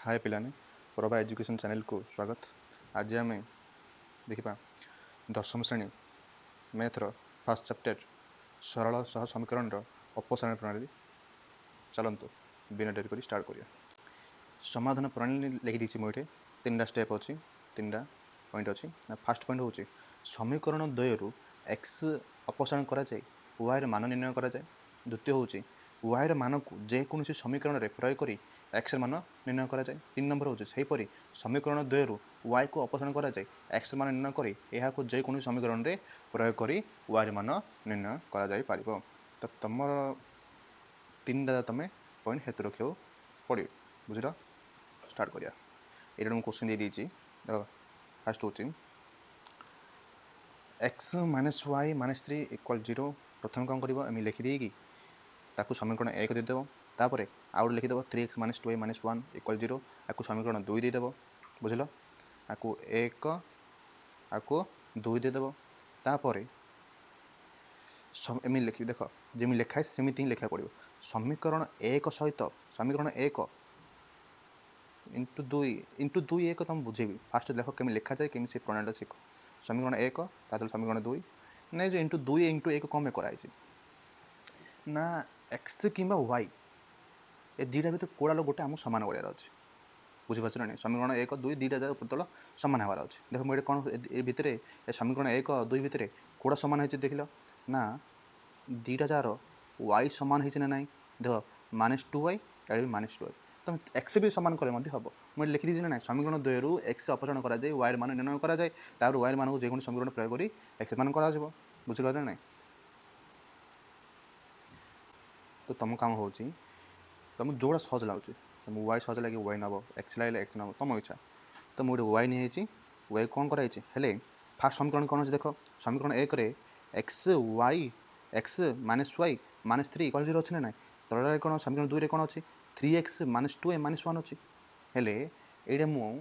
हाय पिलाने Prabha education channel को स्वागत। आज आम देखा दशम श्रेणी मैथर फास्ट चैप्टर सरल सह समीकरण अपसारण प्रणाली। चलतु बिना डेरी कर स्टार्ट करिया। समाधान प्रणाली लिखी दीची मुझे तीन टा स्टेप अच्छी तीन टा पॉइंट अच्छी। फास्ट पॉइंट हूँ समीकरण द्वयरू एक्स अपसारण करा जाए y र मान निर्णय करा जाए। द्वितीय हूँ y र मान को जेकोसी समीकरण में प्रयोग करी x मान निर्णय करा जाए। तीन नंबर हूँ सेहीपरि समीकरण द्वयरू y को अपसारण करा जाए x मान निर्णय करी यह जेकोसी समीकरण में प्रयोग करी y र मान निर्णय करा जाए पारिबो। तो तुम तीन टा तुम पॉइंट हेतु रखा पड़े बुझल। स्टार्ट करिया। ये मुझे क्वेश्चन दे दीजिए। फास्ट हूँ x minus y minus 3 equal 0। प्रथम कौन कर लिखिदेगी ताकू समीकरण 1 देदेव। तापर आउ लिखिदेव 3x minus 2y minus 1 equal 0। आपको समीकरण 2 देदेव बुझल। आपको 1 आपको 2 देदेव। तापर एम लिखी देख जमी लिखाए सेमती लिखा पड़ो। समीकरण 1 सहित समीकरण 1 इंटू 2 1 तुम बुझेबी। फास्ट देख केमी लिखा जाए केमी से प्रणाली शिख। समीकरण 1 तादल समीकरण 2 नहीं जो इंटू 2 इंटू 1 कम कराई ना एक्स कि वाई ए दुटा भर कौड़ा गोटे आम सामान करार अच्छे बुझीपार ना। समीकरण 1 2 दुटा जाक प्रतल सामान हबार अच्छे। देख मुझे कौन भितर समीकरण 1 2 भितर कौड़ा सामान हो देख ना दुटा जार वाई सामान होना ना। देख -2y या -2y तुम एक्स भी सामान कले हम मुझे लिखी दीजिए ना। समीकरण द्वयरू एक्स अपसारण करा जाए वाई मान निर्णय करा जाए तापर वाई मान को जेको समीकरण प्रयोग करी एक्स मान करा बुझीपार ना। तो तुम काम हो तुम जोड़ा सहज लगुच तुम वाई सहज लगे वाई नब एक्स लगे एक्स नब तुम इच्छा। तो मुझे वाई नहीं वाई कौन कराई फास्ट समीकरण कौन अच्छे देख। समीकरण 1 x minus y minus 3 equal 0 अच्छे ना। तल कौन समीकरण 2 कौन अच्छी 3x माइनस 2y माइनस 1 अच्छी हेले ये मु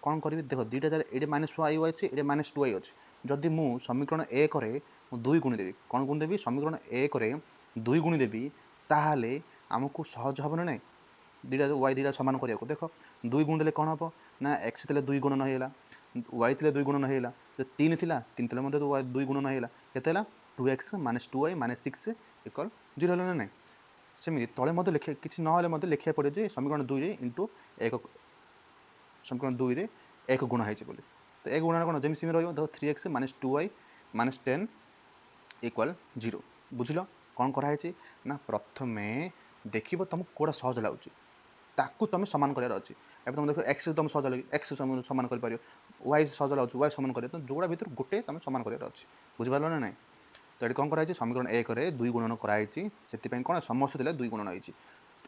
कौन करी देख दुटा जार ये माइनस वाई अच्छे ये माइनस 2y अच्छे। जदि मु समीकरण 1 2 गुणी देवी कौन गुणी देवी समीकरण 1 2 गुणी देवी ताहले आमको सहज हम ना। दुटा वाई दुटा सामान करने देख 2 गुण देले कौन हम ना एक्स थे 2 गुण नहींला वाई थे 2 गुण नहींला जो 3 थी 3 थे 2 गुण नहींला के 2x minus 2y minus 6 equal 0 है ना। सेमती तले लिखे किसी ना लिखा पड़े जे समीकरण 2 इंटू 1 समीकरण 2 1 गुण है बोली। तो 1 गुण कौन जमी सेमी रही देखो 3x minus 2y minus 10 equal 0 बुझल। कौन कराई ना प्रथमे देखो तुमको कौटा सहज लगुच ताकू तुम सामान करार अच्छे। अब तुम देख एक्स तुम सहज लगे एक्स सामान कर वाई सहज लगुच वाई सामान कर जोड़ा भर गोटे तुम सामान करार अच्छे बुझिपार ना ना। तो ये कौन कराई समीकरण 1 2 गुणन कराई से कौन समस्त 2 गुणन होती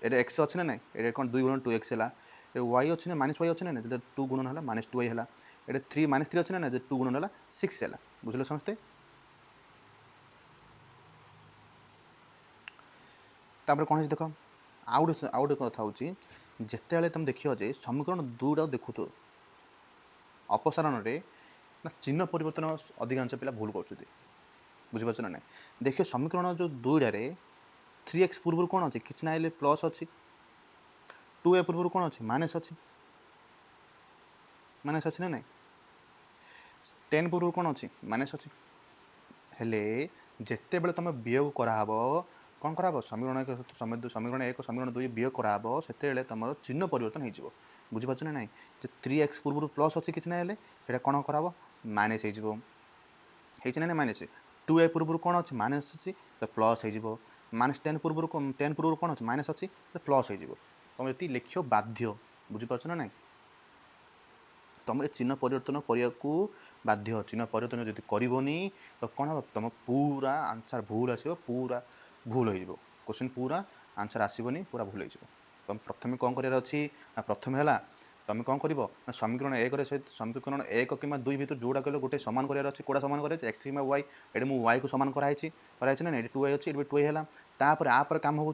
ये एक्स अच्छे ना ना ये कौन 2 गुणन 2x है वाई अच्छे ना माइनस वाई अच्छे ना 2 गुणन है माइनस 2y है ये 3 माइनस 3 अच्छे ना 2 गुणन है 6 है बुझल समस्ते। तापर कौन देख आउ गोटे कथा हूँ जिते तुम देखिए जे समीकरण 2 टा देखु तो अपसारण ना चिन्ह परिवर्तन अधिकांश पिला भूल कर बुझीपार ना। देखिए समीकरण जो 2 टारे 3x पूर्व कौन अच्छे कि ना प्लस अच्छी 2a पूर्व कौन अच्छे माइनस अच्छी ना ना 10 पूर्व कौन अच्छी माइनस अच्छी हेले जिते बड़े तुम वियोग कराब कौन कराब समीकरण समीकरण 1 समीकरण 2 वियोग कराब से तुम चिन्ह परिवर्तन हो बुझीपार ना ना। 3x पूर्व प्लस अच्छी कि ना कौन कराब माइनस हो ना माइनस 2a पूर्व कौन अच्छी माइनस अच्छी तो प्लस हो माइनस 10 पूर्व कौन अच्छी माइनस अच्छी तो प्लस हो तुम ये लिख बाध्य बुझीपार ना ना। तुम चिन्ह परिवर्तन करने को बाध्य चिन्ह परिवर्तन जब करनी तो कौन हम तुम पूरा आंसर भूल आसो पूरा भूल हो क्वेश्चन पूरा आंसर आसबनी पूरा भूल हो। तुम प्रथम कौन करार अच्छी ना प्रथम है तुम कौन कर समीकरण 1 समीकरण 1 कि 2 भर जोड़ा कह गोटे सामान करार अच्छे कौड़ा सामान कराई एक्स कि वाई ये मुझे वाई को सामान कराई ना ये 2y अच्छी ये 2y है। तापर आप काम हो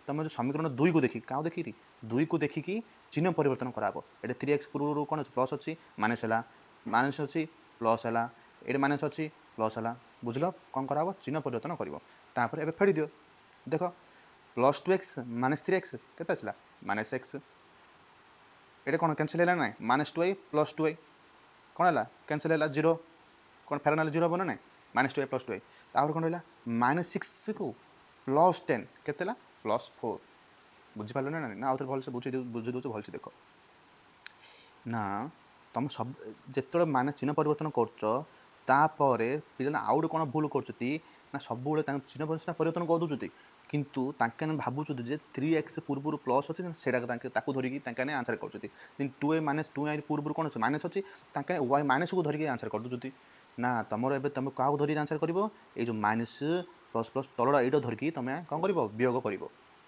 तुम जो समीकरण 2 को देखिए क्या देखिए 2 को देखिकी चिन्ह परिवर्तन कराब ये 3x पूर्व कौन अच्छे प्लस अच्छी माइनस अच्छी प्लस है ये माइनस अच्छी प्लस है बुझल। कौन कराब चिन्ह परिवर्तन कर फेड़ी दियो देख प्लस 2x माइनस 3x के माइनस x एटा कौन कैंसिल है ना -2i प्लस 2i कौन है कैंसिल है 0 कौन फेर ना 0 हम ना -2i प्लस 2i तापर कौन रहा -6 को प्लस 10 केते प्लस 4 बुझिपार ना ना आउ भलसे बुझी दूँ भलसे देख ना तुम सब जो मान चिन्ह परिवर्तन कर पिला आउ गोटे कौन भूल कर सब चिन्ह परिवर्तन कर दूसरी किंतु भावुँ 3x पूर्व प्लस अच्छे से धरिकी आंसर कर 2a -2i पूर्व कौन अच्छे माइनस अच्छी y माइनस को धरिकी आंसर कर दूसरी ना तुम ए तुम क्या धरिकी आंसर कर जो माइनस प्लस प्लस तलटा ये धरिकी तुम कौन कर वियोग कर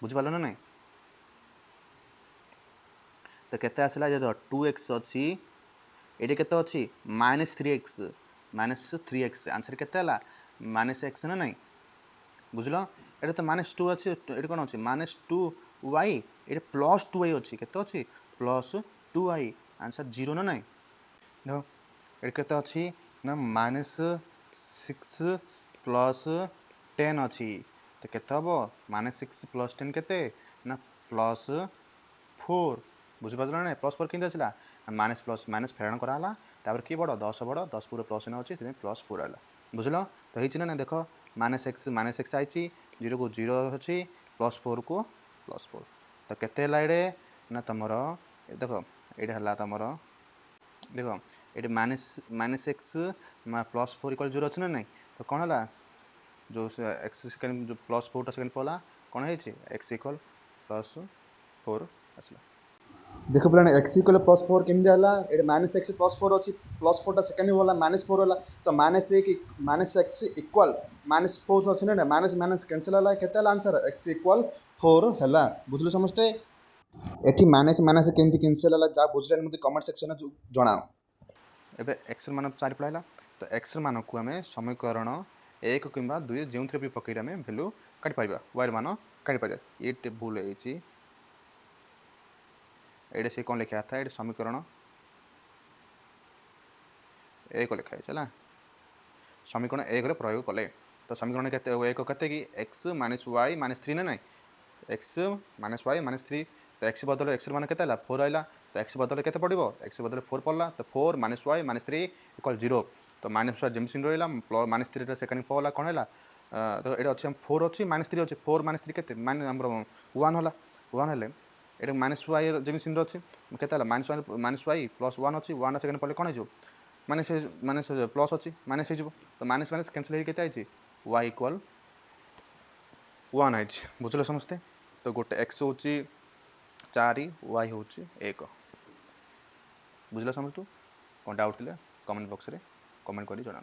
बुझिपार ना ना तो केते आसला जो 2x अच्छी ये केते अच्छी -3x आंसर केते -x ना नहीं बुझल ये तो -2 अच्छी ये कौन अच्छी -2y ये प्लस 2y अच्छी केते अच्छी प्लस 2y आंसर 0 ना नहीं देखो ये केते अच्छी ना -6 प्लस 10 अच्छी तो केते हम -6 प्लस 10 केते ना प्लस 4 बुझिपार ना प्लस 4 केमती आसला माइनस प्लस माइनस फेराण कराला तापर किए बड़ 10 बड़ 10 पूरे प्लस इन अच्छी प्लस 4 आला बुझल तो ये ना देख -x आई 0 को 0 अच्छी प्लस 4 को प्लस 4 तो केते ये ना तुम देख ये तुम देख ये -x प्लस 4 इक्वल 0 अच्छे ना नहीं तो कौन है जो एक्स सेकेंड जो प्लस 4 सेकेंड पड़ा कौन है x इक्वल प्लस 4 आसला देख पे एक्स इक्वल प्लस 4 केमती है -x प्लस 4 अच्छी प्लस 4 सेकेंड वाला -4 है तो -x इक्वल -4 अच्छे ना माइनस माइनस कैंसिल है केते आंसर x इक्वल 4 है बुझल समस्ते एठी माइनस माइनस केमती कैंसिल है जा बुझले मते कमेंट सेक्शन में जणाओ एबे एक्स मान 4 पड़ा तो एक्स मान को आम समीकरण 1 कि 2 जो भी पकड़ आम भैल्यू काटिपर वायर मान काटिपर ये भूल है ये से कौन लिखा था ये समीकरण 1 लिखाई है समीकरण 1 प्रयोग कले तो समीकरण के 1 के कि एक्स -y -3 ना नहीं एक्स -y -3 तो एक्स बदल एक्स मान के 4 आइला तो एक्स बदल के पड़ो एक्स बदल 4 पड़ा तो 4 -y -3 इक्वल 0 तो -y जमी सीन रहा -3 सेकेंड पड़ा कौन है तो ये अच्छे 4 अच्छी -3 अच्छे 4 -3 के 1 है 1 है ये -y जमी सीन अच्छी के -y प्लस 1 अच्छी 1 सेकेंड पड़े कौन हो माइनस माइनस प्लस अच्छी माइनस हो तो माइनस माइनस कैंसिल होते y इक्वल 1 आई बुझल समस्ते तो गोटे x हूँ 4 y हूँ 1 बुझल समझ कौन डाउट थे कमेंट बॉक्स रे कमेंट कर जनाना।